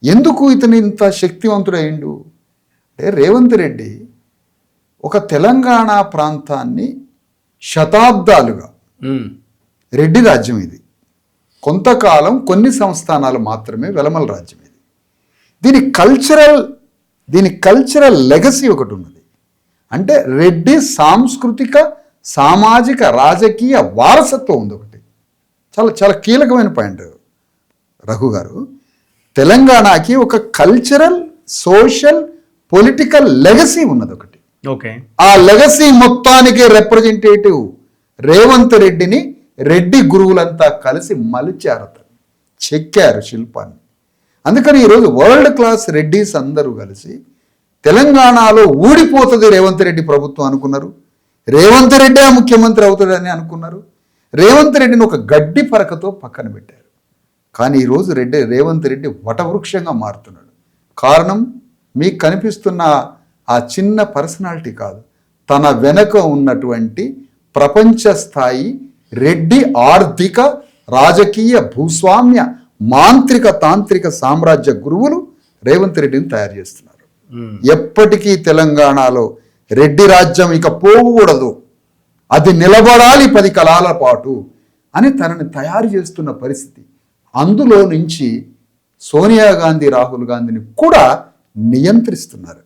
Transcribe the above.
ఎందుకు ఇతను ఇంత శక్తివంతుడైండు అంటే రేవంత్ రెడ్డి ఒక తెలంగాణ ప్రాంతాన్ని శతాబ్దాలుగా రెడ్డి రాజ్యం ఇది, కొంతకాలం కొన్ని సంస్థానాలు మాత్రమే వెలమల రాజ్యం ఇది. దీని కల్చరల్ లెగసీ ఒకటి ఉన్నది. అంటే రెడ్డి సాంస్కృతిక సామాజిక రాజకీయ వారసత్వం ఉంది ఒకటి. చాలా చాలా కీలకమైన పాయింట్ రఘు గారు. తెలంగాణకి ఒక కల్చరల్ సోషల్ పొలిటికల్ లెగసీ ఉన్నది ఒకటి. ఆ లెగసీ మొత్తానికి రిప్రజెంటేటివ్ రేవంత్ రెడ్డిని రెడ్డి గురువులంతా కలిసి మలిచారు, చెక్కారు శిల్పాన్ని. అందుకని ఈరోజు వరల్డ్ క్లాస్ రెడ్డిస్ అందరూ కలిసి తెలంగాణలో ఊడిపోతుంది రేవంత్ రెడ్డి ప్రభుత్వం అనుకున్నారు. రేవంత్ రెడ్డి ముఖ్యమంత్రి అవుతాడని అనుకున్నారు. రేవంత్ రెడ్డిని ఒక గడ్డి పరకతో పక్కన పెట్టారు. కానీ ఈరోజు రేవంత్ రెడ్డి వటవృక్షంగా మారుతున్నాడు. కారణం మీకు కనిపిస్తున్న ఆ చిన్న పర్సనాలిటీ కాదు, తన వెనక ఉన్నటువంటి ప్రపంచ స్థాయి రెడ్డి ఆర్థిక రాజకీయ భూస్వామ్య మాంత్రిక తాంత్రిక సామ్రాజ్య గురువులు రేవంత్ రెడ్డిని తయారు చేస్తున్నారు. ఎప్పటికీ తెలంగాణలో రెడ్డి రాజ్యం ఇక పోకూడదు, అది నిలబడాలి 10 కాలాల పాటు అని తనని తయారు చేస్తున్న పరిస్థితి. అందులో నుంచి సోనియా గాంధీ రాహుల్ గాంధీని కూడా నియంత్రిస్తున్నారు.